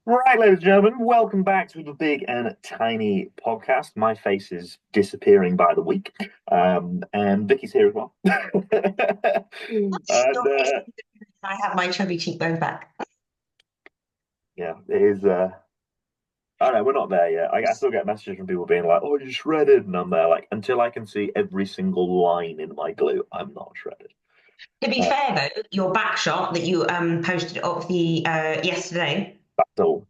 Right, ladies and gentlemen, welcome back to the Big and Tiny podcast. My face is disappearing by the week, and Vicky's here as well. And Your face, I have my chubby cheekbone back. yeah, it is. I don't know, we're not there yet. I still get messages from people being like, "Oh, you're shredded," and I'm there like, until I can see every single line in my glute, I'm not shredded. To be Uh, fair though, your back shot that you posted up the yesterday, that's all.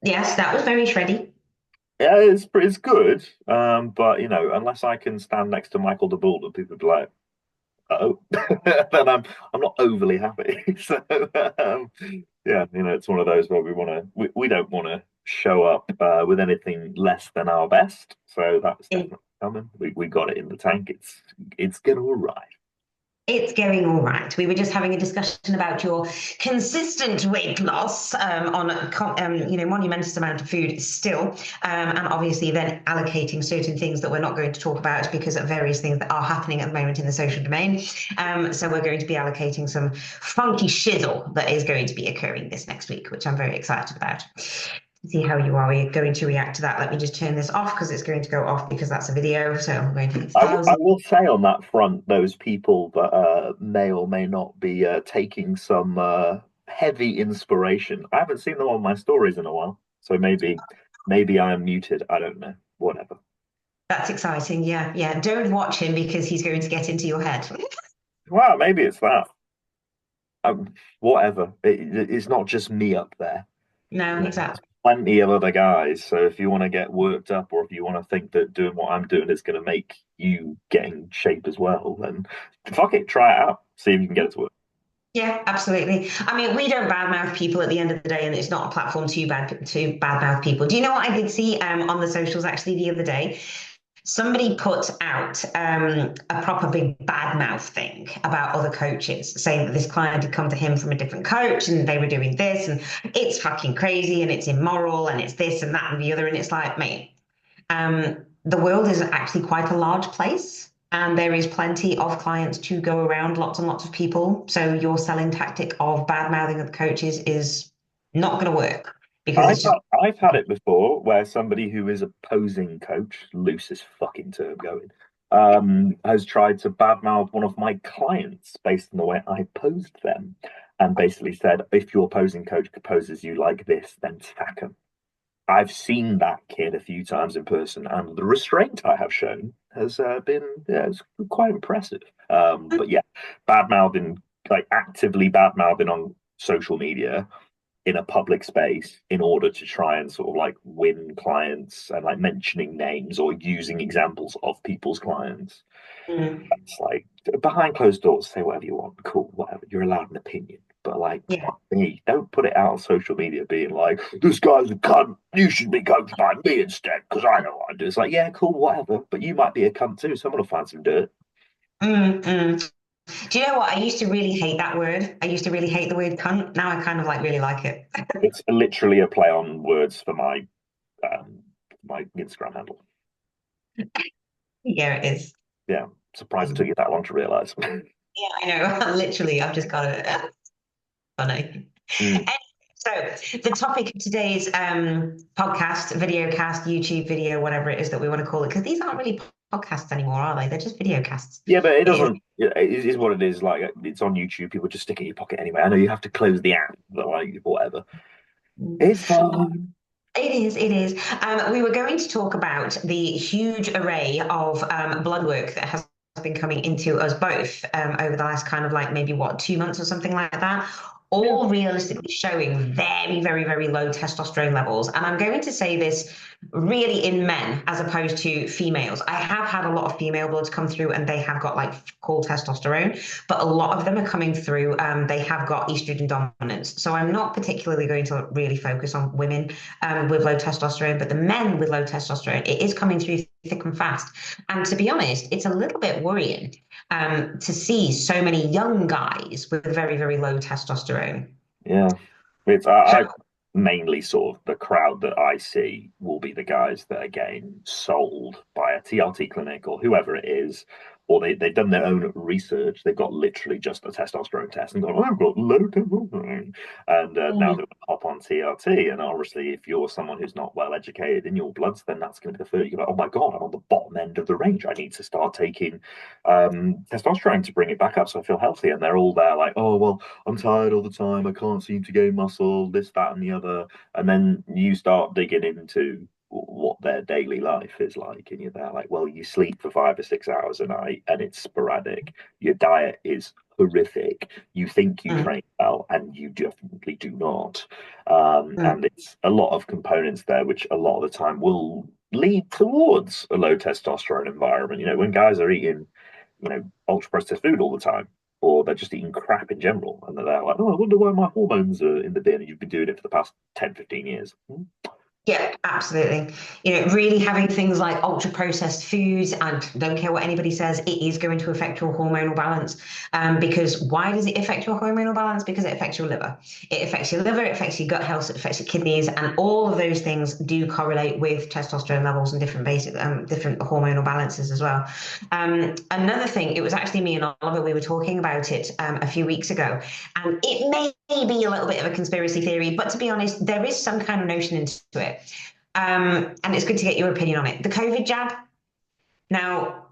yes, that was very shreddy. Yeah, it's good. But unless I can stand next to Michael the Builder, people would be like, oh, then I'm not overly happy. So yeah, it's one of those where we don't want to show up with anything less than our best. So that's definitely coming. We got it in the tank. It's gonna arrive. It's going all right. We were just having a discussion about your consistent weight loss on a monumentous amount of food still, and obviously then allocating certain things that we're not going to talk about because of various things that are happening at the moment in the social domain. So we're going to be allocating some funky shizzle that is going to be occurring this next week, which I'm very excited about. See how you are going to react to that. Let me just turn this off because it's going to go off because that's a video. So I'm going to hit I 1,000. will say on that front, those people that may or may not be taking some heavy inspiration. I haven't seen them on my stories in a while, so maybe I am muted. I don't know. Whatever. That's exciting. Yeah, yeah. Don't watch him because he's going to get into your head. Well, maybe it's that. Whatever. It's not just me up there. No, There's exactly. plenty of other guys. So if you want to get worked up, or if you want to think that doing what I'm doing is going to make you get in shape as well, then fuck it, try it out. See if you can get it to work. Yeah, absolutely. I mean, we don't badmouth people at the end of the day, and it's not a platform to badmouth people. Do you know what I did see on the socials actually the other day? Somebody put out a proper big badmouth thing about other coaches, saying that this client had come to him from a different coach and they were doing this, and it's fucking crazy and it's immoral and it's this and that and the other. And it's like, mate, the world is actually quite a large place. And there is plenty of clients to go around, lots and lots of people. So your selling tactic of bad mouthing of the coaches is not going to work because I've it's just had, I've had it before where somebody who is a posing coach, loosest fucking term going, has tried to badmouth one of my clients based on the way I posed them, and basically said, if your posing coach poses you like this, then sack 'em. I've seen that kid a few times in person, and the restraint I have shown has been it's quite impressive. But yeah, bad mouthing, like actively bad mouthing on social media in a public space in order to try and sort of like win clients and like mentioning names or using examples of people's clients. mm, It's like behind closed doors, say whatever you want, cool, whatever. You're allowed an opinion. But like, yeah. fuck me, don't put it out on social media being like, this guy's a cunt. You should be coached by me instead because I know what I do. It's like, yeah, cool, whatever. But you might be a cunt too. Someone will find some dirt. Mm. Do you know what? I used to really hate that word. I used to really hate the word cunt. Now I kind of like really like it. It's literally a play on words for my Instagram handle. Yeah, it is. Yeah, surprised it took Mm. you that long to realize. Yeah, I know. Literally, I've just got it. Funny. Mm. So the topic of today's podcast, video cast, YouTube video, whatever it is that we want to call it, because these aren't really podcasts anymore, are they? They're just video casts. Yeah, but it Is doesn't. Yeah, it is what it is. Like it's on YouTube. People just stick it in your pocket anyway. I know you have to close the app, but like whatever. It's fine. it is, it is. We were going to talk about the huge array of blood work that has been coming into us both over the last kind of like maybe what 2 months or something like that, Yeah. all realistically showing very, very, very low testosterone levels. And I'm going to say this really in men as opposed to females. I have had a lot of female bloods come through and they have got like cool testosterone, but a lot of them are coming through. They have got estrogen dominance. So I'm not particularly going to really focus on women with low testosterone, but the men with low testosterone, it is coming through thick and fast. And to be honest, it's a little bit worrying to see so many young guys with very, very low testosterone. Yeah. It's So, I mainly sort of the crowd that I see will be the guys that are getting sold by a TRT clinic or whoever it is, or they've done their own research. They've got literally just a testosterone test and gone, oh, I've got low testosterone. And now mm, they want to hop on TRT. And obviously, if you're someone who's not well educated in your bloods, then that's going to be the first. You're like, oh my God, I'm on the bottom end of the range. I need to start taking testosterone to bring it back up so I feel healthy. And they're all there like, oh, well, I'm tired all the time. I can't seem to gain muscle, this, that, and the other. And then you start digging into what their daily life is like. And you're there like, well, you sleep for 5 or 6 hours a night and it's sporadic. Your diet is horrific. You think you Mm, train well and you definitely do not. mm. And it's a lot of components there, which a lot of the time will lead towards a low testosterone environment. When guys are eating, ultra processed food all the time, or they're just eating crap in general, and they're like, oh, I wonder why my hormones are in the bin, and you've been doing it for the past 10, 15 years. Yeah, absolutely. Really having things like ultra processed foods, and don't care what anybody says, it is going to affect your hormonal balance. Because why does it affect your hormonal balance? Because it affects your liver. It affects your liver, it affects your gut health, it affects your kidneys, and all of those things do correlate with testosterone levels and different different hormonal balances as well. Another thing, it was actually me and Oliver, we were talking about it a few weeks ago, and it may be a little bit of a conspiracy theory, but to be honest, there is some kind of notion into it. And it's good to get your opinion on it. The COVID jab. Now,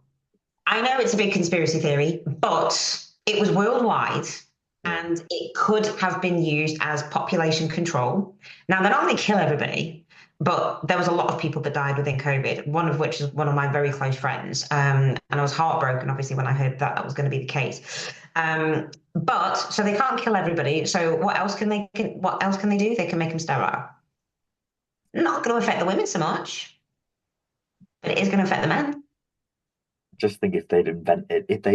I know it's a big conspiracy theory, but it was worldwide Mm. and it could have been used as population control. Now, they don't really kill everybody, but there was a lot of people that died within COVID, one of which is one of my very close friends. And I was heartbroken, obviously, when I heard that that was going to be the case. But so they can't kill everybody. So what else can they do? They can make them sterile. Not going to affect the women so much, but it is going to affect the men. Just think if they'd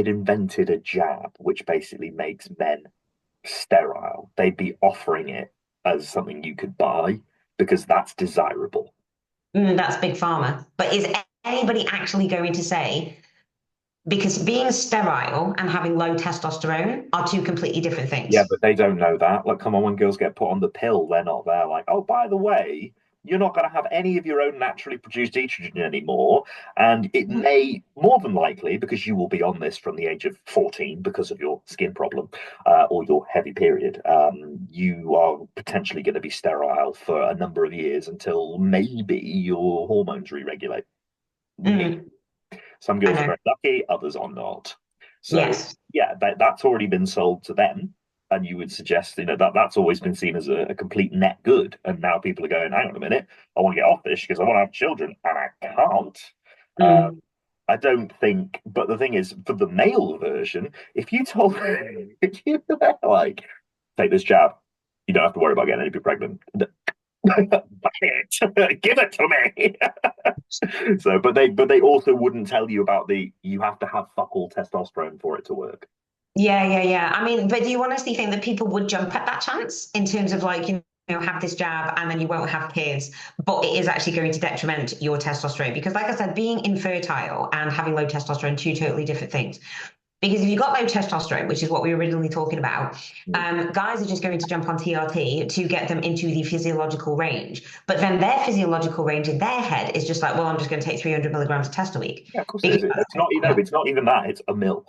invented a jab which basically makes men sterile, they'd be offering it as something you could buy because that's desirable. That's big pharma. But is anybody actually going to say, because being sterile and having low testosterone are two completely different Yeah, things? but they don't know that. Like, come on, when girls get put on the pill, they're not there like, oh, by the way, you're not going to have any of your own naturally produced estrogen anymore. And it may, more than likely, because you will be on this from the age of 14 because of your skin problem or your heavy period, you are potentially going to be sterile for a number of years until maybe your hormones re-regulate. Maybe. Mm, Some I girls are know. very lucky, others are not. So Yes. yeah, that's already been sold to them. And you would suggest, that's always been seen as a complete net good. And now people are going, hang on a minute, I want to get off this because I want to have children and I can't. Uh, Mm. I don't think, but the thing is, for the male version, if you told, if you were like, take this jab, you don't have to worry about getting anybody pregnant. Buy it, give it to me. So, but they also wouldn't tell you about you have to have fuck all testosterone for it to work. Yeah, yeah, yeah. I mean, but do you honestly think that people would jump at that chance in terms of like, have this jab and then you won't have kids, but it is actually going to detriment your testosterone? Because, like I said, being infertile and having low testosterone, two totally different things. Because if you've got low testosterone, which is what we were originally talking about, Mm. guys are just going to jump on TRT to get them into the physiological range. But then their physiological range in their head is just like, well, I'm just going to take 300 milligrams of test a week. Yeah, of course it Because is. It's not, it's not even that. It's a mill.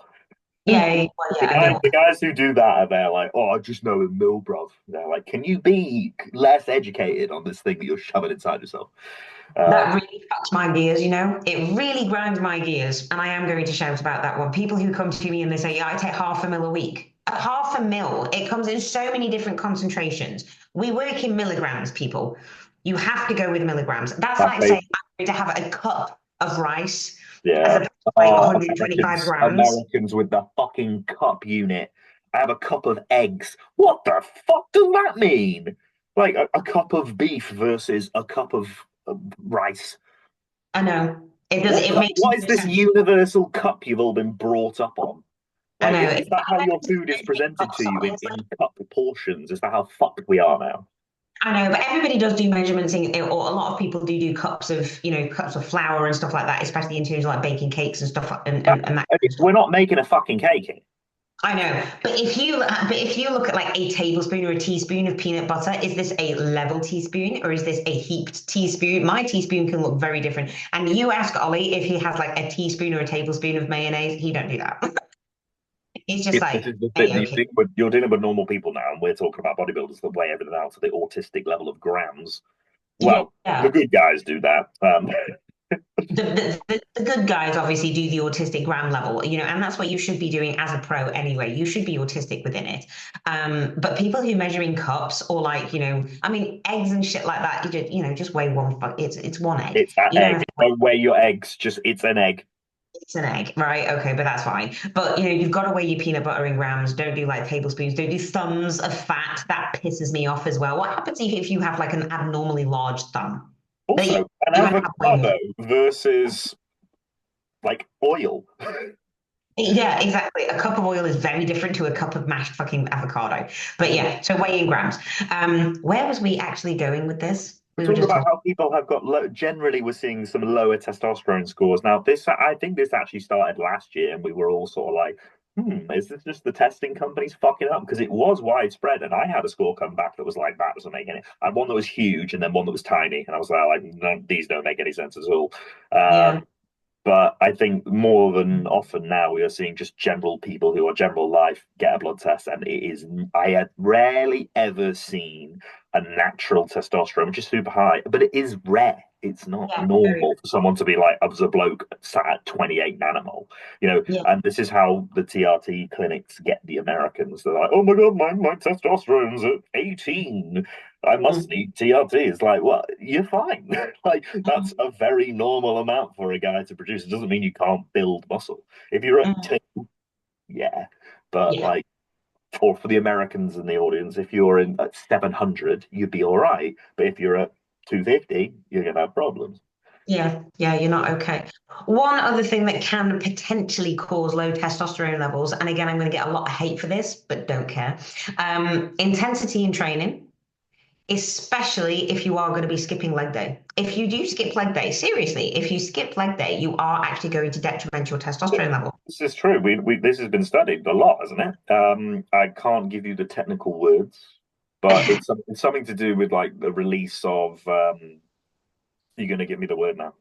yeah, well, The yeah, I guys, mean, the guys who do that are there like, oh, I just know a mill, bruv. They're like, can you be less educated on this thing that you're shoving inside yourself? that Um, really fucks my gears. It really grinds my gears. And I am going to shout about that one. People who come to me and they say, yeah, I take half a mil a week. Half a mil, it comes in so many different concentrations. We work in milligrams, people. You have to go with milligrams. That's that's like a, saying I'm going to have a cup of rice as yeah. opposed to like Oh, 125 Americans, grams. Americans with the fucking cup unit. I have a cup of eggs. What the fuck does that mean? Like a cup of beef versus a cup of rice. I know. It does, it makes What is no this sense. universal cup you've all been brought up on? I Like, know. is that how your food is presented to you in cup portions? Is that how fucked we are now? I know, but everybody does do measurements, or a lot of people do cups of, cups of flour and stuff like that, especially in terms of like baking cakes and stuff and that kind Okay, of so stuff. we're not making a fucking cake here. I know, but if you look at like a tablespoon or a teaspoon of peanut butter, is this a level teaspoon or is this a heaped teaspoon? My teaspoon can look very different. And you ask Ollie if he has like a teaspoon or a tablespoon of mayonnaise, he don't do that. It's just If this like, is the thing, hey, okay. you're dealing with normal people now, and we're talking about bodybuilders that weigh everything out to the autistic level of grams. Yeah. Well, the good guys do that. The good guys obviously do the autistic gram level, and that's what you should be doing as a pro anyway. You should be autistic within it. But people who measure in cups or like, I mean, eggs and shit like that, just weigh one. It's one egg. It's that You don't egg. have to. Don't weigh your eggs. Just it's an egg. It's an egg, right? Okay, but that's fine. But you've got to weigh your peanut butter in grams. Don't do like tablespoons. Don't do thumbs of fat. That pisses me off as well. What happens if you have like an abnormally large thumb? But yeah, Also, an you're gonna have way more. avocado versus like oil. Yeah, exactly. A cup of oil is very different to a cup of mashed fucking avocado. But yeah, so weigh in grams. Where was we actually going with this? We're We were talking just about talking. how people have got generally we're seeing some lower testosterone scores. Now, this I think this actually started last year, and we were all sort of like, is this just the testing companies fucking up? Because it was widespread, and I had a score come back that was like that doesn't make any. I had one that was huge, and then one that was tiny, and I was like, no, these don't make any sense at all. Yeah. But I think more than often now we are seeing just general people who are general life get a blood test, and it is I had rarely ever seen a natural testosterone, which is super high, but it is rare. It's not Yeah, very. normal for someone to be like, I was a bloke sat at 28 nanomole, Yeah. and this is how the TRT clinics get the Americans. They're like, oh my God, my testosterone's at 18. I must Mm, need TRT. It's like, well, you're fine. Like, that's mm, a very normal amount for a guy to produce. It doesn't mean you can't build muscle. If you're at mm. two, yeah. But Yeah. like, for the Americans in the audience, if you're in at 700, you'd be all right. But if you're at 250, you're gonna have problems. Yeah, yeah, you're not okay. One other thing that can potentially cause low testosterone levels, and again, I'm going to get a lot of hate for this, but don't care. Intensity in training, especially if you are going to be skipping leg day. If you do skip leg day, seriously, if you skip leg day, you are actually going to detriment your testosterone level. This is true. We this has been studied a lot, hasn't it? I can't give you the technical words, but it's something to do with like the release of. You're going to give me the word now.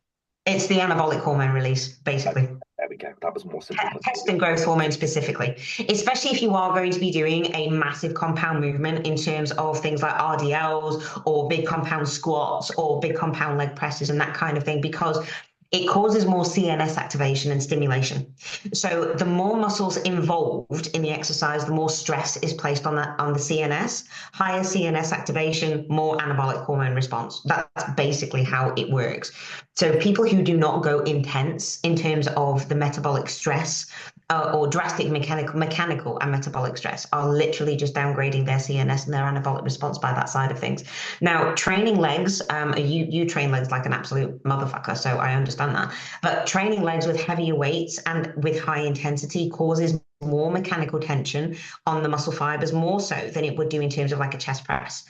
It's the anabolic hormone release, Okay, basically. there we go. That was more simple than Test and growth hormone specifically, especially if you are going to be doing a massive compound movement in terms of things like RDLs or big compound squats or big compound leg presses and that kind of thing, because it causes more CNS activation and stimulation. So the more muscles involved in the exercise, the more stress is placed on the CNS. Higher CNS activation, more anabolic hormone response. That's basically how it works. So people who do not go intense in terms of the metabolic stress or drastic mechanical and metabolic stress are literally just downgrading their CNS and their anabolic response by that side of things. Now, training legs, you train legs like an absolute motherfucker, so I understand that. But training legs with heavier weights and with high intensity causes more mechanical tension on the muscle fibers, more so than it would do in terms of like a chest press,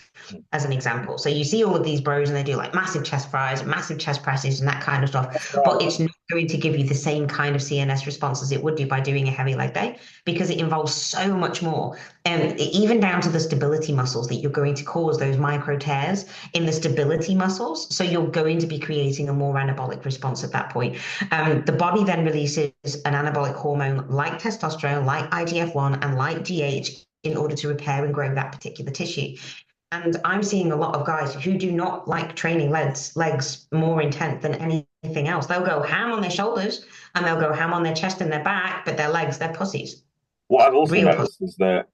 as an example. So you see all of these bros and they do like massive chest fries, massive chest presses, and that kind of stuff. But it's not going to give you the same kind of CNS response as it would do by doing a heavy leg day because it involves so much more. And even down to the stability muscles that you're going to cause those micro tears in the stability muscles. So you're going to be creating a more anabolic response at that point. The body then releases an anabolic hormone like testosterone, like IGF-1, and like GH in order to repair and grow that particular tissue. And I'm seeing a lot of guys who do not like training legs more intent than anything else. They'll go ham on their shoulders and they'll go ham on their chest and their back, but their legs, they're pussies. What I've also Real pussies. noticed is that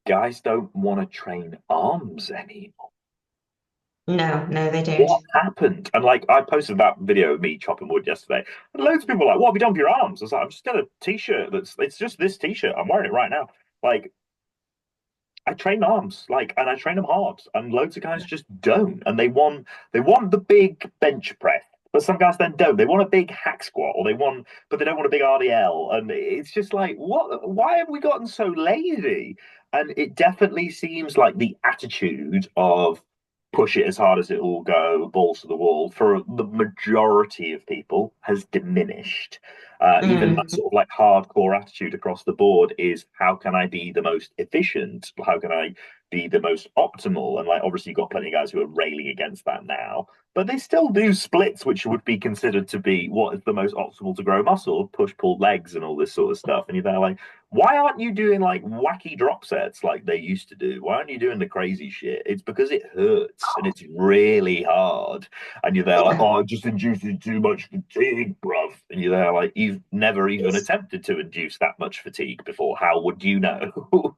guys don't want to train arms anymore. No, no, they don't. What happened? And like, I posted that video of me chopping wood yesterday, and loads of people were like, "What have you done for your arms?" I was like, "I'm just got a t-shirt that's it's just this t-shirt. I'm wearing it right now." Like, I train arms, like, and I train them hard, and loads of guys just don't, and they want the big bench press, but some guys then don't. They want a big hack squat, or but they don't want a big RDL, and it's just like, what? Why have we gotten so lazy? And it definitely seems like the attitude of push it as hard as it will go, balls to the wall, for the majority of people has diminished. Even that Mm, sort of like hardcore attitude across the board is how can I be the most efficient? How can I be the most optimal. And like, obviously, you've got plenty of guys who are railing against that now, but they still do splits, which would be considered to be what is the most optimal to grow muscle, push pull legs and all this sort of stuff. And you're there like, why aren't you doing like wacky drop sets like they used to do? Why aren't you doing the crazy shit? It's because it hurts and it's really hard. And you're there like, Yeah. oh, it just induces too much fatigue, bruv. And you're there like, you've never even It's, attempted to induce that much fatigue before. How would you know?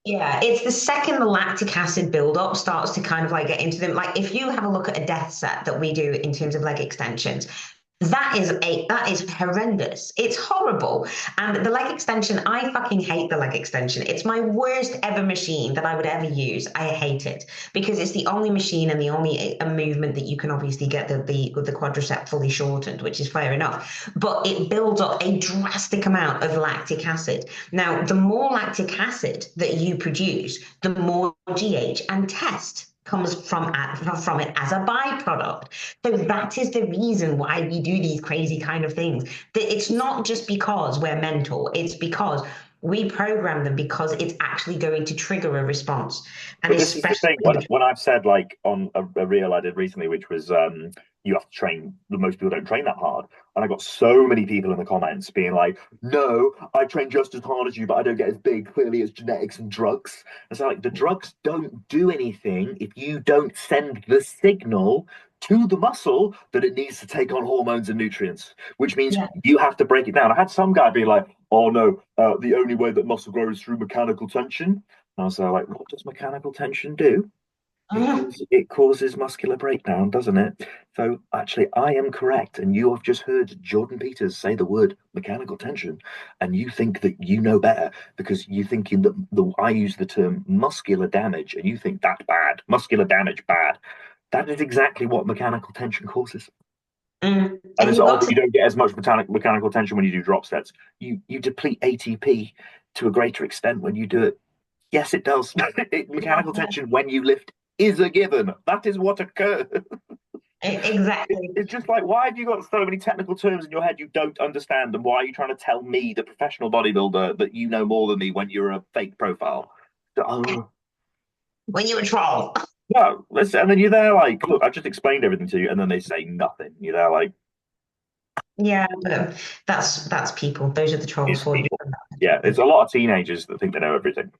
yeah, it's the second the lactic acid buildup starts to kind of like get into them. Like if you have a look at a death set that we do in terms of leg extensions, that is horrendous. It's horrible. And the leg extension, I fucking hate the leg extension. It's my worst ever machine that I would ever use. I hate it because it's the only machine and the only movement that you can obviously get the quadricep fully shortened, which is fair enough. But it builds up a drastic amount of lactic acid. Now, the more lactic acid that you produce, the more GH and test comes from it as a byproduct. So that is the reason why we do these crazy kind of things. It's not just because we're mental, it's because we program them because it's actually going to trigger a response. And But this is the especially thing. When I've said like on a reel I did recently, which was you have to train. Most people don't train that hard, and I got so many people in the comments being like, "No, I train just as hard as you, but I don't get as big. Clearly, it's genetics and drugs." And so like the drugs don't do anything if you don't send the signal to the muscle that it needs to take on hormones and nutrients, which means yeah. you have to break it down. I had some guy be like, "Oh no, the only way that muscle grows is through mechanical tension." I was like, what does mechanical tension do? It causes muscular breakdown, doesn't it? So actually, I am correct, and you have just heard Jordan Peters say the word mechanical tension, and you think that you know better because you thinking that I use the term muscular damage, and you think that's bad. Muscular damage bad. That is exactly what mechanical tension causes. And And it's you've oh, got but to you don't get as much mechanical tension when you do drop sets. You deplete ATP to a greater extent when you do it. Yes, it does. Mechanical tension when you lift is a given. That is what occurs. exactly. It's just like, why have you got so many technical terms in your head you don't understand? And why are you trying to tell me, the professional bodybuilder, that you know more than me when you're a fake profile? Oh, When you're a troll. no, listen, and then you're there like, look, I just explained everything to you, and then they say nothing. You're there like, Yeah, but that's people. Those are the trolls it's for you. people. Yeah, it's a lot of teenagers that think they know everything.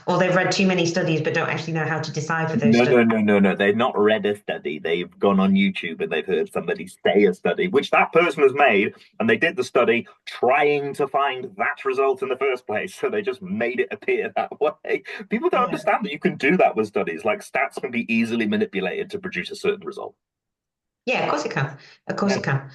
Or they've read too many studies but don't actually know how to decipher those No, studies. no, no, no, no. They've not read a study. They've gone on YouTube and they've heard somebody say a study, which that person has made, and they did the study trying to find that result in the first place. So they just made it appear that way. People don't Yeah. understand that you can do that with studies. Like stats can be easily manipulated to produce a certain result. Yeah, of course it can. Of course Yeah. it can.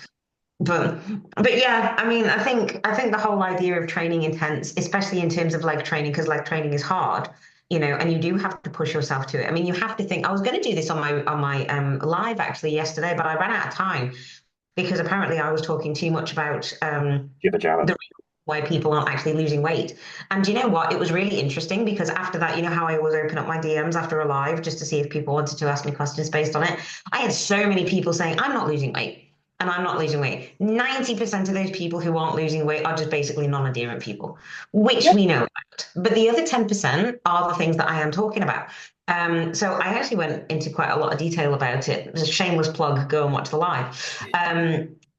But but yeah, I mean, I think the whole idea of training intense, especially in terms of leg training, because leg training is hard, and you do have to push yourself to it. I mean, you have to think. I was going to do this on my live actually yesterday, but I ran out of time because apparently I was talking too much about Jibber jabber. the reason why people aren't actually losing weight. And you know what? It was really interesting because after that, you know how I always open up my DMs after a live just to see if people wanted to ask me questions based on it. I had so many people saying, I'm not losing weight. And I'm not losing weight. 90% of those people who aren't losing weight are just basically non-adherent people, which Yeah. we know about. But the other 10% are the things that I am talking about. So I actually went into quite a lot of detail about it. It's a shameless plug, go and watch the live.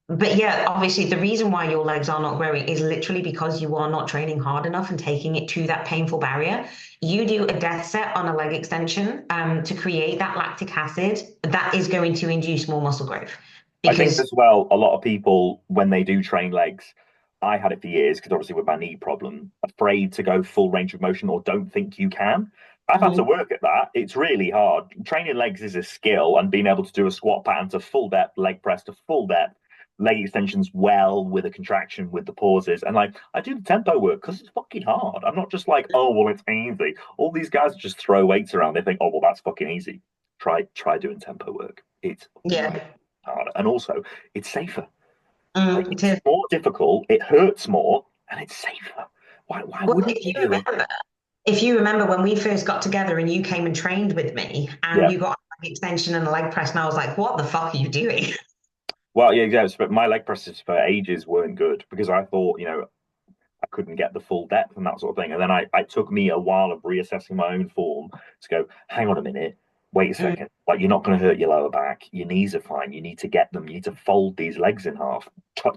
But yeah, obviously the reason why your legs are not growing is literally because you are not training hard enough and taking it to that painful barrier. You do a death set on a leg extension to create that lactic acid that is going to induce more muscle growth I think because as well, a lot of people, when they do train legs, I had it for years because obviously with my knee problem, afraid to go full range of motion or don't think you can. I've had to Mhm. work at that. It's really hard. Training legs is a skill, and being able to do a squat pattern to full depth, leg press to full depth, leg extensions well with a contraction with the pauses. And like I do the tempo work because it's fucking hard. I'm not just like, oh well, it's easy. All these guys just throw weights around. They think, oh well, that's fucking easy. Try doing tempo work. It's way Yeah. harder. And also it's safer. Like Mm, it's to- more difficult, it hurts more, and it's safer. Why well, wouldn't you do it? if you remember when we first got together and you came and trained with me and Yeah. you got a leg extension and a leg press, and I was like, what the fuck are you doing? Well, yeah, yes, but my leg presses for ages weren't good because I thought, I couldn't get the full depth and that sort of thing. And then it took me a while of reassessing my own form to go, hang on a minute, wait a Mm, second. Like, you're not going to hurt your lower back. Your knees are fine. You need to get them. You need to fold these legs in half.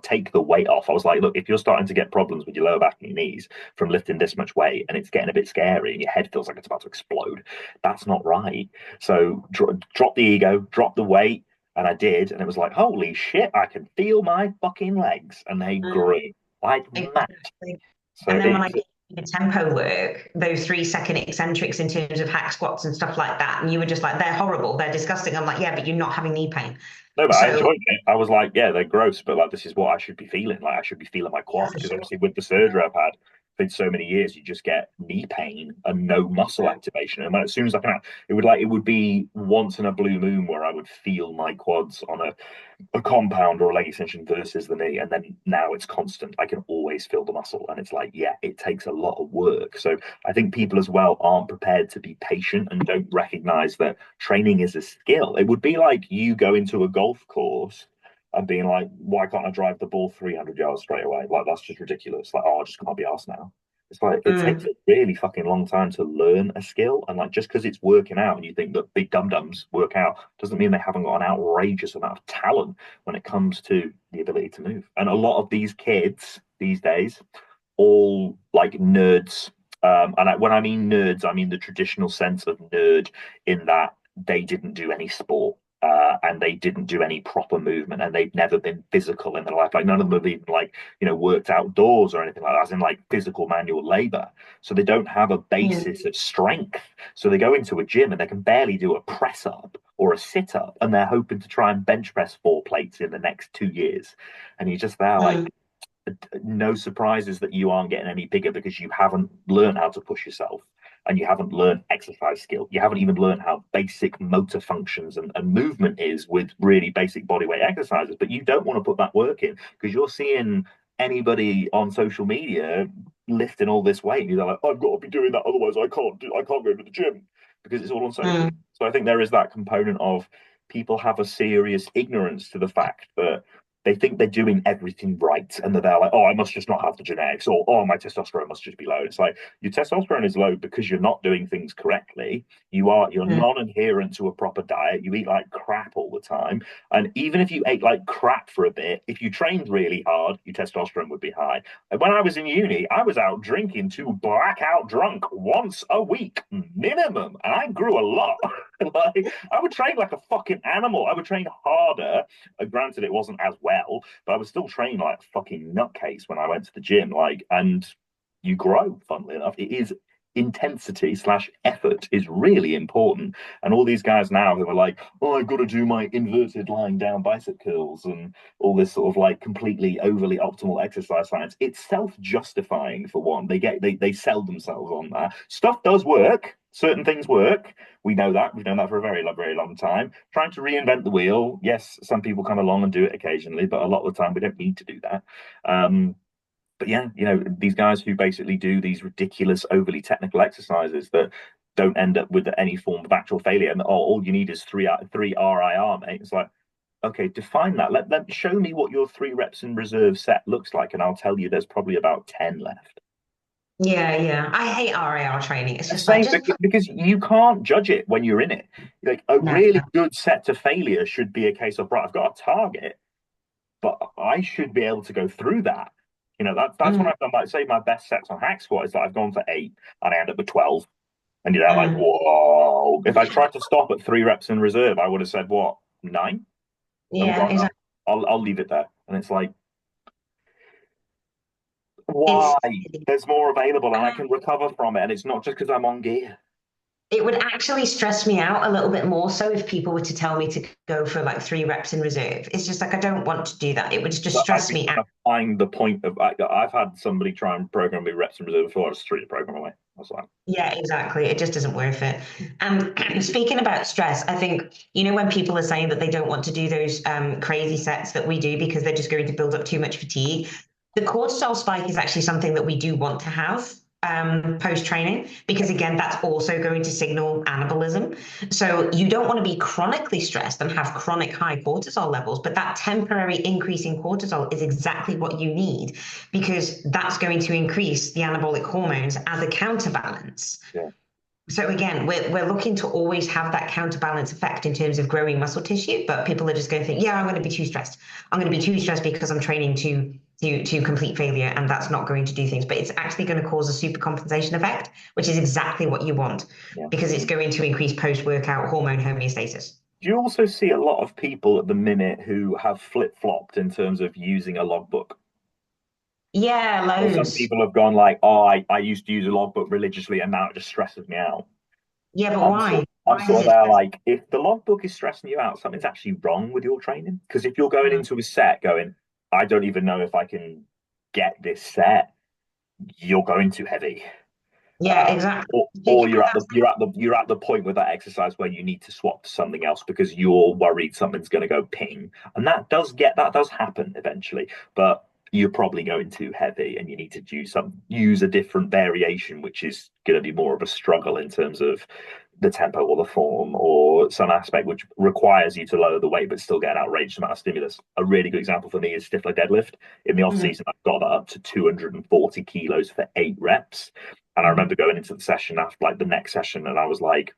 Take the weight off. I was like, look, if you're starting to get problems with your lower back and your knees from lifting this much weight, and it's getting a bit scary, and your head feels like it's about to explode, that's not right. So drop the ego, drop the weight. And I did, and it was like, holy shit, I can feel my fucking legs, and they mm, grew like mad. exactly. So And then when I it, did the tempo work, those 3 second eccentrics in terms of hack squats and stuff like that, and you were just like, they're horrible, they're disgusting. I'm like, yeah, but you're not having knee pain. no, but I So enjoyed it. I was like, yeah, they're gross, but like this is what I should be feeling. Like I should be feeling my yeah, quads for because sure. obviously with the surgery I've had for so many years, you just get knee pain and no muscle Mm, activation. And when, as soon as I can, it would be once in a blue moon where I would feel my quads on a compound or a leg extension versus the knee, and then now it's constant. I can always feel the muscle, and it's like, yeah, it takes a lot of work. So I think people as well aren't prepared to be patient and don't recognize that training is a skill. It would be like you go into a golf course and being like, why can't I drive the ball 300 yards straight away? Like, that's just ridiculous. Like, oh, I just can't be asked now. It's like it takes mm, a really fucking long time to learn a skill, and like just because it's working out, and you think that big dum dums work out, doesn't mean they haven't got an outrageous amount of talent when it comes to the ability to move. And a lot of these kids these days, all like nerds, when I mean nerds, I mean the traditional sense of nerd in that they didn't do any sport. And they didn't do any proper movement, and they've never been physical in their life. Like none of them have even like worked outdoors or anything like that, as in like physical manual labor. So they don't have a mm, basis of strength. So they go into a gym and they can barely do a press up or a sit up, and they're hoping to try and bench press 4 plates in the next 2 years. And you're just there like, mm, no surprises that you aren't getting any bigger because you haven't learned how to push yourself, and you haven't learned exercise skill. You haven't even learned how basic motor functions and movement is with really basic bodyweight exercises. But you don't want to put that work in because you're seeing anybody on social media lifting all this weight. And you're like, I've got to be doing that, otherwise I can't go to the gym because it's all on social. mm. So I think there is that component of people have a serious ignorance to the fact that they think they're doing everything right, and they're like, oh, I must just not have the genetics, or oh, my testosterone must just be low. It's like your testosterone is low because you're not doing things correctly. You're Mm. non-adherent to a proper diet. You eat like crap all the time, and even if you ate like crap for a bit, if you trained really hard, your testosterone would be high. And when I was in uni, I was out drinking to blackout drunk once a week minimum, and I grew a lot. Like I would train like a fucking animal. I would train harder. Granted, it wasn't as well, but I was still training like a fucking nutcase when I went to the gym. Like, and you grow. Funnily enough, it is intensity slash effort is really important. And all these guys now who are like, oh, I've got to do my inverted lying down bicep curls and all this sort of like completely overly optimal exercise science. It's self-justifying for one. They sell themselves on that. Stuff does work. Certain things work. We know that. We've known that for a very, very long time. Trying to reinvent the wheel. Yes, some people come along and do it occasionally, but a lot of the time we don't need to do that. But yeah, these guys who basically do these ridiculous, overly technical exercises that don't end up with any form of actual failure, and all you need is three RIR, mate. It's like, okay, define that. Let show me what your 3 reps in reserve set looks like, and I'll tell you there's probably about 10 left. Yeah, yeah. I hate RAR training. It's The just like same just put because you can't judge it when you're in it. Like a no. really good set to failure should be a case of right, I've got a target, but I should be able to go through that. That's when Mm, I've done like say my best sets on hack squat is that I've gone for 8 and I end up with 12. And you're like, mm. whoa. If I tried to stop at 3 reps in reserve, I would have said what, 9? And Yeah, gone, exactly. I'll leave it there. And it's like, It's why? There's more available and I can recover from it. And it's not just because I'm on gear. it would actually stress me out a little bit more so if people were to tell me to go for like 3 reps in reserve. It's just like I don't want to do that. It would just But I stress think me out. I'm applying the point of I've had somebody try and program me reps in reserve before. I was threw the program away. I was like, Yeah, exactly. It just isn't worth it. Speaking about stress, I think, when people are saying that they don't want to do those crazy sets that we do because they're just going to build up too much fatigue, the cortisol spike is actually something that we do want to have. post training, because again, that's also going to signal anabolism. So you don't want to be chronically stressed and have chronic high cortisol levels, but that temporary increase in cortisol is exactly what you need, because that's going to increase the anabolic hormones as a counterbalance. Yeah. So again, we're looking to always have that counterbalance effect in terms of growing muscle tissue, but people are just going to think, yeah, I'm going to be too stressed. I'm going to be too stressed because I'm training to complete failure, and that's not going to do things. But it's actually going to cause a super compensation effect, which is exactly what you want, Yeah. because it's going to increase post-workout hormone homeostasis. Do you also see a lot of people at the minute who have flip-flopped in terms of using a logbook? Yeah, Or some loads. people have gone like, oh, I used to use a logbook religiously and now it just stresses me out. Yeah, but I'm why? sort I'm Why does sort of it there stress? like, if the logbook is stressing you out, something's actually wrong with your training. Because if you're going Mm. into a set going, I don't even know if I can get this set, you're going too heavy. Yeah, Uh, exactly. or you're at the point with that exercise where you need to swap to something else because you're worried something's going to go ping, and that does happen eventually, but you're probably going too heavy, and you need to use a different variation, which is going to be more of a struggle in terms of the tempo or the form or some aspect which requires you to lower the weight but still get an outrageous amount of stimulus. A really good example for me is stiff leg deadlift. In the off Mm, season, I've got that up to 240 kilos for 8 reps. And I mm. remember going into the session after like the next session, and I was like,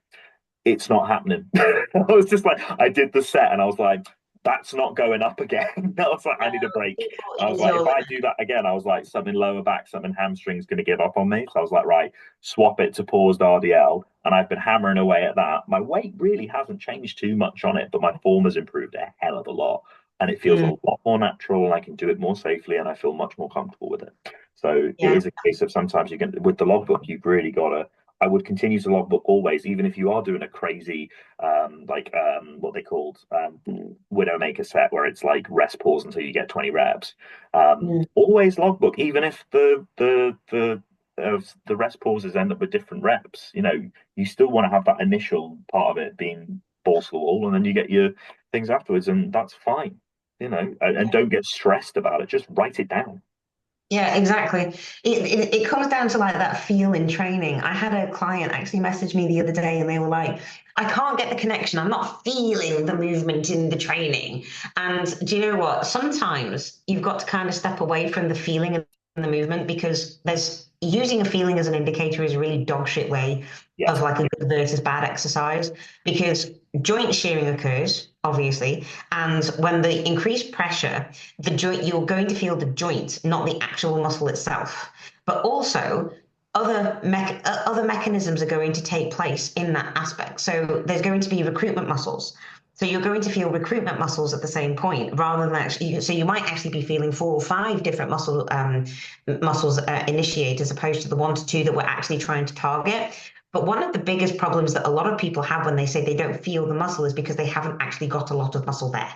it's not happening. I was just like, I did the set and I was like, that's not going up again. I was like, I need a break. People I was use like, your if I do that again, I was like, something lower back, something hamstring's going to give up on me. So I was like, right, swap it to paused RDL. And I've been hammering away at that. My weight really hasn't changed too much on it, but my form has improved a hell of a lot. And it feels a Mm, lot more natural, and I can do it more safely, and I feel much more comfortable with it. So it yeah. is a case of sometimes you can, with the logbook, you've really got to. I would continue to logbook always, even if you are doing a crazy what they called Widowmaker set where it's like rest pause until you get 20 reps. Mm. Always logbook, even if the rest pauses end up with different reps. You still want to have that initial part of it being balls to the wall, and then you get your things afterwards, and that's fine. And don't get stressed about it. Just write it down. Yeah, exactly. It comes down to like that feel in training. I had a client actually message me the other day and they were like, I can't get the connection. I'm not feeling the movement in the training. And do you know what? Sometimes you've got to kind of step away from the feeling and the movement, because there's using a feeling as an indicator is a really dog shit way Yeah, of like a good versus bad exercise, because joint shearing occurs, obviously, and when the increased pressure, the joint, you're going to feel the joint, not the actual muscle itself. But also, other mechanisms are going to take place in that aspect. So there's going to be recruitment muscles. So you're going to feel recruitment muscles at the same point, rather than actually. So you might actually be feeling 4 or 5 different muscles initiate, as opposed to the 1 to 2 that we're actually trying to target. But one of the biggest problems that a lot of people have when they say they don't feel the muscle is because they haven't actually got a lot of muscle there.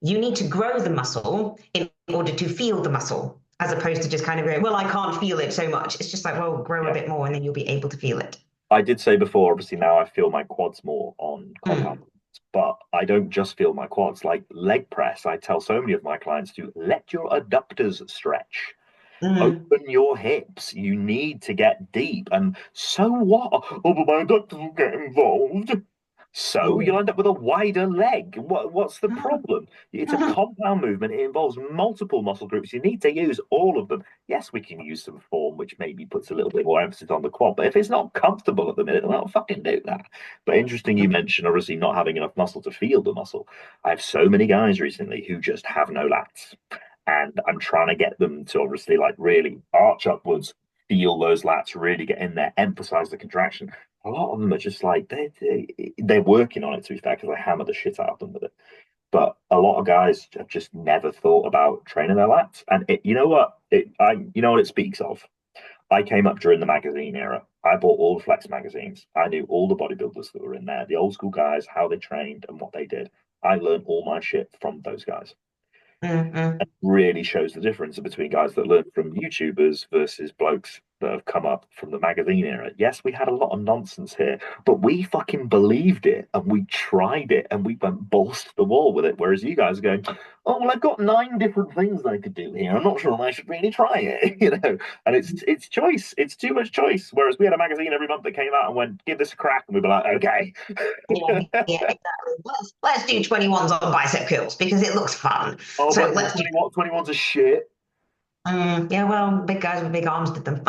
You need to grow the muscle in order to feel the muscle, as opposed to just kind of going, well, I can't feel it so much. It's just like, well, grow a yeah. bit more and then you'll be able to feel it. I did say before, obviously now I feel my quads more on compound, Mm, but I don't just feel my quads. Like leg press, I tell so many of my clients to let your adductors stretch. mm, Open your hips. You need to get deep. And so what? Oh, but my adductors will get involved. So mm. you'll end up with a wider leg. What's the problem? It's a compound movement. It involves multiple muscle groups. You need to use all of them. Yes, we can use some form, which maybe puts a little bit more emphasis on the quad. But if it's not comfortable at the minute, then I'll fucking do that. But interesting you mentioned obviously not having enough muscle to feel the muscle. I have so many guys recently who just have no lats. And I'm trying to get them to obviously like really arch upwards, feel those lats, really get in there, emphasize the contraction. A lot of them are just like they're working on it, to be fair, because I hammer the shit out of them with it. But a lot of guys have just never thought about training their lats. And you know what? You know what it speaks of. I came up during the magazine era. I bought all the Flex magazines. I knew all the bodybuilders that were in there, the old school guys, how they trained and what they did. I learned all my shit from those guys. Mm, mm. Really shows the difference between guys that learn from YouTubers versus blokes that have come up from the magazine era. Yes, we had a lot of nonsense here, but we fucking believed it and we tried it and we went balls to the wall with it. Whereas you guys are going, oh well, I've got 9 different things I could do here. I'm not sure I should really try it, you know. And it's choice. It's too much choice. Whereas we had a magazine every month that came out and went, give this a crack, and we'd be like, okay. Yeah, yeah, exactly. Let's do 21s on bicep curls because it looks fun. Oh, So but let's do 21's a shit. yeah, well, big guys with big arms did them.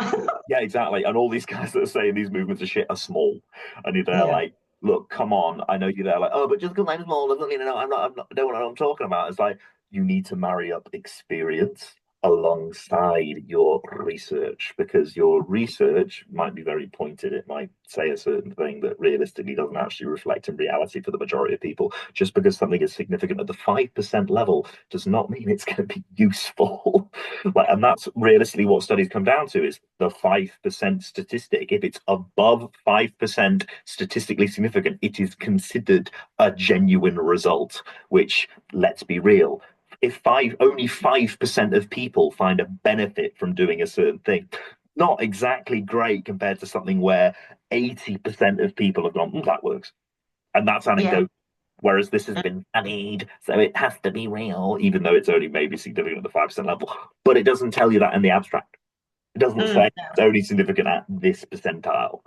Yeah, exactly. And all these guys that are saying these movements are shit are small. And you're there Yeah. like, look, come on. I know you're there like, oh, but just because I'm small doesn't mean I don't know what I'm talking about. It's like you need to marry up experience alongside your research because your research might be very pointed. It might say a certain thing that realistically doesn't actually reflect in reality for the majority of people. Just because something is significant at the 5% level does not mean it's going to be useful. Like, and that's realistically what studies come down to is the 5% statistic. If it's above 5% statistically significant, it is considered a genuine result, which, let's be real, if only 5% of people find a benefit from doing a certain thing, not exactly great compared to something where 80% of people have gone, that works. And that's Yeah. anecdotal. Whereas this has been studied, so it has to be real, even though it's only maybe significant at the 5% level. But it doesn't tell you that in the abstract. It doesn't say it's only significant at this percentile.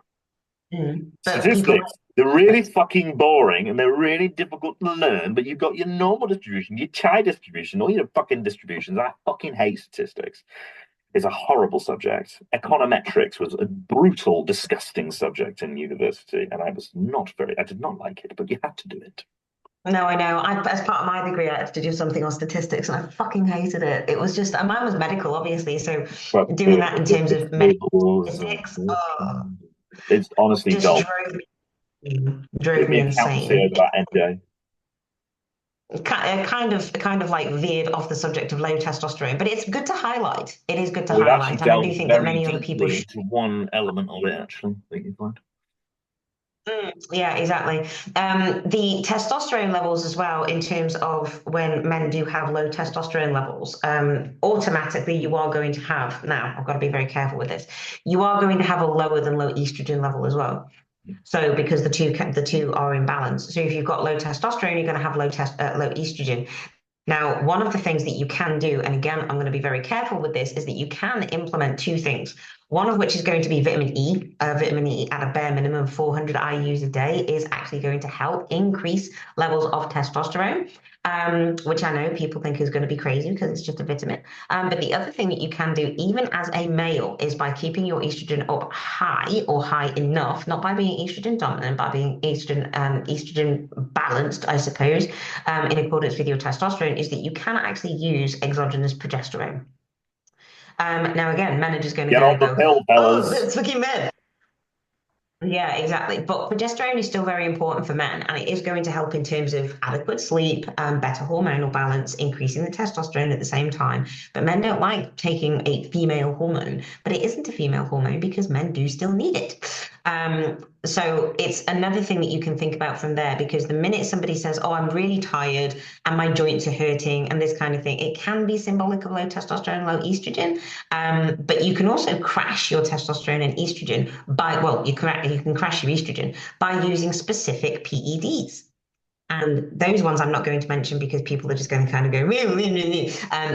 But people Statistics, they're really fucking boring and they're really difficult to learn, but you've got your normal distribution, your chi distribution, all your fucking distributions. I fucking hate statistics. It's a horrible subject. Econometrics was a brutal, disgusting subject in university, and I did not like it, but you had to do it. No, I know. As part of my degree, I had to do something on statistics, and I fucking hated it. It was just, and mine was medical, obviously. So But doing that in terms of medical and statistics, oh, it's honestly just dull. drove Give me me accountancy insane. over that NJ. Kind of like veered off the subject of low testosterone, but it's good to highlight. It is good to We've actually highlight, and I do delved think that very many other people deeply should. into one element of it, actually, that you find. Yeah, exactly. The testosterone levels as well, in terms of when men do have low testosterone levels, automatically you are going to have, now I've got to be very careful with this, you are going to have a lower than low estrogen level as well. So because the two are in balance. So if you've got low testosterone, you're going to have low estrogen. Now, one of the things that you can do, and again, I'm going to be very careful with this, is that you can implement two things. One of which is going to be vitamin E. Vitamin E at a bare minimum 400 IUs a day is actually going to help increase levels of testosterone, which I know people think is going to be crazy because it's just a vitamin. But the other thing that you can do, even as a male, is by keeping your estrogen up high or high enough, not by being estrogen dominant, by being estrogen balanced, I suppose, in accordance with your testosterone, is that you can actually use exogenous progesterone. Now, again, men are just going to Get kind on of the go, pill, oh, fellas. that's fucking men. Yeah, exactly. But progesterone is still very important for men, and it is going to help in terms of adequate sleep, better hormonal balance, increasing the testosterone at the same time. But men don't like taking a female hormone, but it isn't a female hormone because men do still need it. So it's another thing that you can think about from there, because the minute somebody says, oh, I'm really tired and my joints are hurting and this kind of thing, it can be symbolic of low testosterone, low estrogen. But you can also crash your testosterone and estrogen well, you can crash your estrogen by using specific PEDs. And those ones I'm not going to mention because people are just going to kind of go,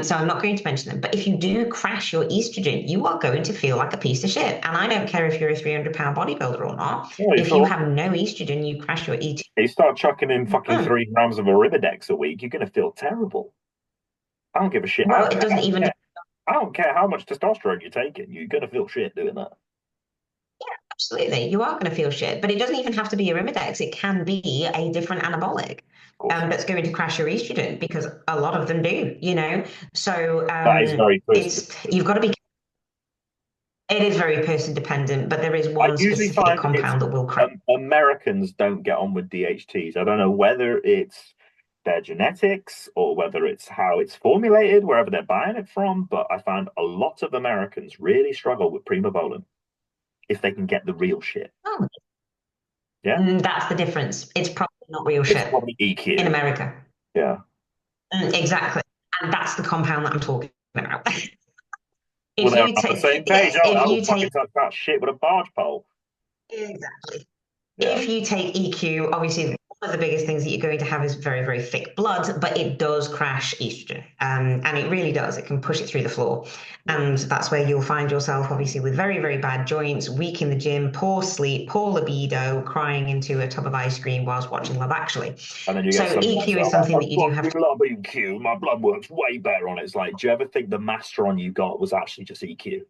so I'm not going to mention them. But if you do crash your estrogen, you are going to feel like a piece of shit. And I don't care if you're a 300-pound bodybuilder or not. Oh, you If you thought have no estrogen, you crash your estrogen. you start chucking in fucking 3 grams of Aribidex a week, you're gonna feel terrible. I don't give a shit. Well, it doesn't even. I don't care how much testosterone you're taking. You're gonna feel shit doing that. Absolutely, you are going to feel shit, but it doesn't even have to be Arimidex. It can be a different anabolic Of course, that's going to crash your estrogen because a lot of them do, you know. So that is very person. it's you've got to be. It is very person dependent, but there is I one usually specific find it's compound that will crash. Americans don't get on with DHTs. I don't know whether it's their genetics or whether it's how it's formulated, wherever they're buying it from, but I find a lot of Americans really struggle with primobolan if they can get the real shit. Oh, Yeah, that's the difference. It's probably not real it's shit probably in EQ. America. Yeah. Exactly, and that's the compound that I'm talking about. Well, If they're you on the take, same yeah, page. if I'll you fucking take touch that shit with a barge pole. exactly. Yeah. If you take EQ, obviously one of the biggest things that you're going to have is very, very thick blood, but it does crash estrogen. And it really does. It can push it through the floor. Yeah. And that's where you'll find yourself, obviously, with very, very bad joints, weak in the gym, poor sleep, poor libido, crying into a tub of ice cream whilst watching Love Actually. And then you get So some guys, EQ is oh, something I that you do have fucking to. love EQ. My blood works way better on it. It's like, do you ever think the masteron you got was actually just EQ?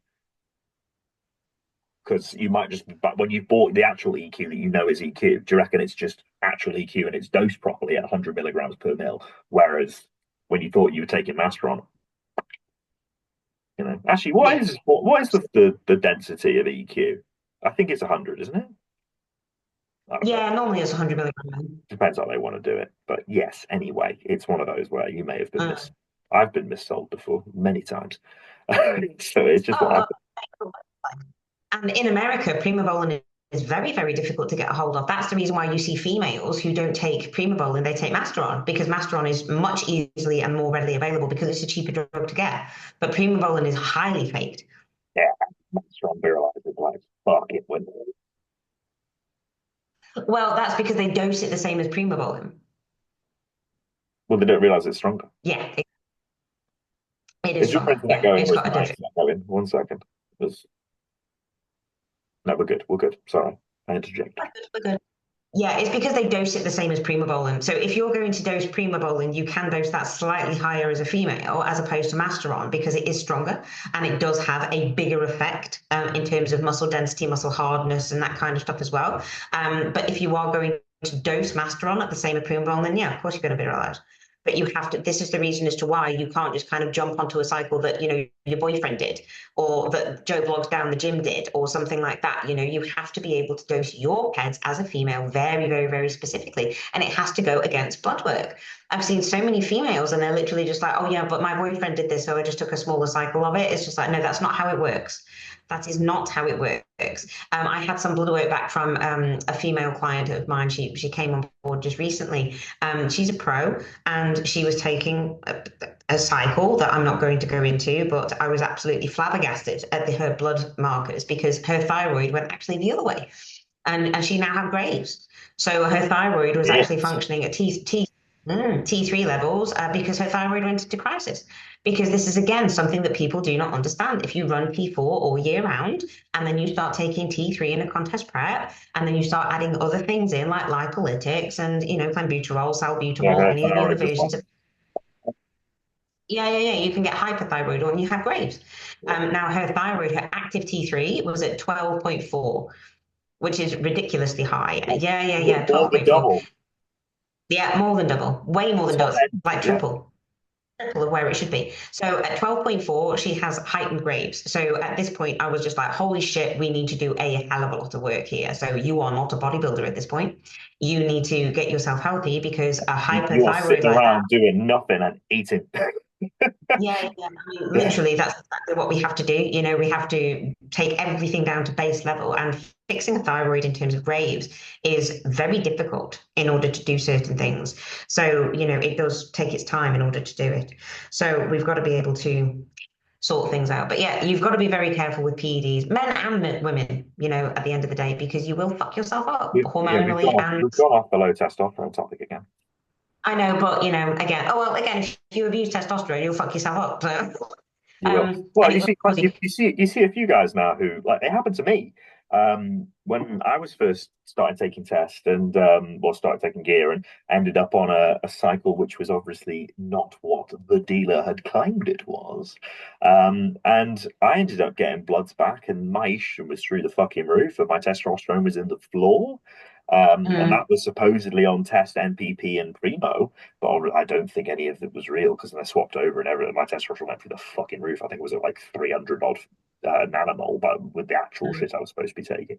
Because you might just, but when you've bought the actual EQ that you know is EQ, do you reckon it's just actual EQ and it's dosed properly at 100 milligrams per mil? Whereas when you thought you were taking masteron, actually, Yeah. what is the density of EQ? I think it's 100, isn't it? I don't know. Yeah, normally it's 100 milligrams. Depends how they want to do it. But yes, anyway, it's one of those where you may have been Uh, I've been missold before many times. So it's just what oh, happens. oh, And in America, primobolan is very, very difficult to get a hold of. That's the reason why you see females who don't take primobolan, they take Masteron, because Masteron is much easily and more readily available because it's a cheaper drug to get. But primobolan is highly faked. Yeah, masteron virilizes like fuck it when Well, that's because they dose it the same as primobolan. well they don't realize it's stronger. Yeah, it is Is your stronger. internet Yeah, going it's or is got a my dose. internet going? One second. No, we're good. We're good. Sorry. I interjected. We're good. Yeah, it's because they dose it the same as primobolan. So if you're going to dose primobolan, you can dose that slightly higher as a female as opposed to Masteron because it is stronger and it does have a bigger effect in terms of muscle density, muscle hardness, and that kind of stuff as well. But if you are going to dose Masteron at the same as primobolan, then yeah, of course you're going to be allowed. But you have to, this is the reason as to why you can't just kind of jump onto a cycle that, your boyfriend did or that Joe Blogs down the gym did or something like that. You have to be able to dose your PEDs as a female very, very, very specifically. And it has to go against blood work. I've seen so many females and they're literally just like, oh yeah, but my boyfriend did this, so I just took a smaller cycle of it. It's just like, no, that's not how it works. That is not how it works. I had some blood work back from a female client of mine. She came on board just recently. She's a pro, and she was taking a cycle that I'm not going to go into, but I was absolutely flabbergasted at her blood markers because her thyroid went actually the other way, and she now had Graves. So her thyroid was actually Yes. functioning at T3 levels because her thyroid went into crisis. Because this is again something that people do not understand. If you run P4 all year round and then you start taking T3 in a contest prep, and then you start adding other things in like lipolytics and clenbuterol, Yeah, salbutamol, her any of the other thyroid just versions went. of yeah, you can get hyperthyroid when you have Graves. Yeah. Now her thyroid, her active T3 was at 12.4, which is ridiculously high. Yeah, More than 12.4. double. Yeah, more than double, way more than Top double, end. like Yeah. triple of where it should be. So at 12.4, she has heightened Graves. So at this point, I was just like, holy shit, we need to do a hell of a lot of work here. So you are not a bodybuilder at this point. You need to get yourself healthy because a You are hyperthyroid sitting like that. around doing nothing and eating. Yeah. I mean, literally, that's exactly what we have to do. We have to take everything down to base level, and fixing a thyroid in terms of Graves is very difficult in order to do certain things. So, it does take its time in order to do it. So we've got to be able to sort things out. But yeah, you've got to be very careful with PEDs, men and women, at the end of the day, because you will fuck yourself up We've hormonally. And gone off the low testosterone topic again. I know, but again, oh well, again, if you abuse testosterone, you'll fuck yourself up. So, You will. Well, and it will. you see a few guys now who like it happened to me when I was first started taking test and started taking gear and ended up on a cycle which was obviously not what the dealer had claimed it was. And I ended up getting bloods back and my estrogen was through the fucking roof and my testosterone was in the floor. And Mm, that was supposedly on test NPP and Primo, but I don't think any of it was real because then I swapped over and everything. My testosterone went through the fucking roof. I think it was at like 300 odd nanomole, but with the actual mm, shit I was supposed to be taking.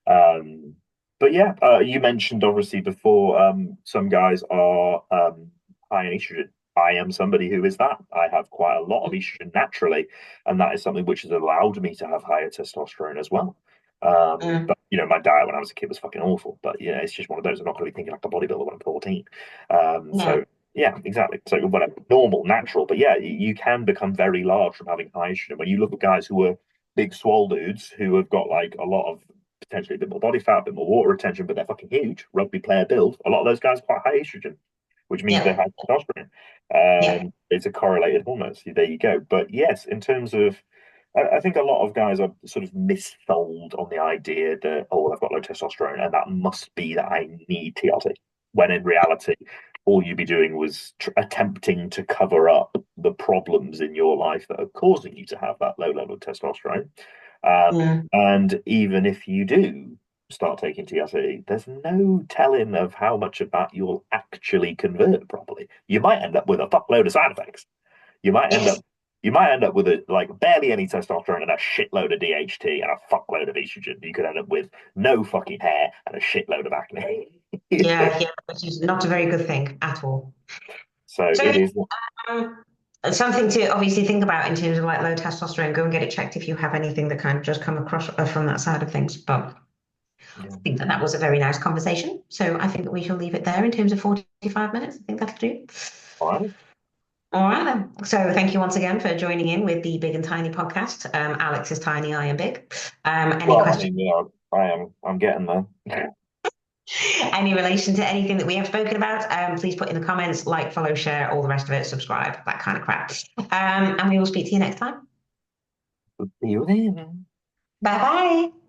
Um, but yeah, you mentioned obviously before some guys are high in estrogen. I am somebody who is that. I have quite a lot of estrogen naturally, and that is something which has allowed me to have higher testosterone as well. mm. But my diet when I was a kid was fucking awful. But it's just one of those. I'm not going to be thinking like a bodybuilder when I'm 14. So No. Yeah, exactly. So whatever, normal, natural, but yeah, you can become very large from having high estrogen. When you look at guys who are big swole dudes who have got like a lot of potentially a bit more body fat, a bit more water retention, but they're fucking huge, rugby player build. A lot of those guys are quite high estrogen, which means they Yeah, have testosterone. yeah. It's a correlated hormone. So there you go. But yes, in terms of, I think a lot of guys are sort of missold on the idea that, oh, I've got low testosterone and that must be that I need TRT. When in reality, all you'd be doing was attempting to cover up the problems in your life that are causing you to have that low level of testosterone. Mm. And even if you do start taking TRT, there's no telling of how much of that you'll actually convert properly. You might end up with a fuckload of side effects. You might end Yes. up you might end up with like barely any testosterone and a shitload of DHT and a fuckload of estrogen. You could end up with no fucking hair and a shitload of acne. Yeah, yeah, which is not a very good thing at all. So So it is. um, something to obviously think about in terms of like low testosterone. Go and get it checked if you have anything that kind of just come across from that side of things. But Yeah. I think that that was a very nice conversation. So I think that we shall leave it there in terms of 45 minutes. I think that'll do. All right. All right then. So thank you once again for joining in with the Big and Tiny podcast. Alex is tiny, I am big. Any Well, I questions? mean, I'm getting there. Any relation to anything that we have spoken about, please put in the comments, like, follow, share, all the rest of it, subscribe, that kind of crap. And we will speak to you next time. See you then. Bye bye.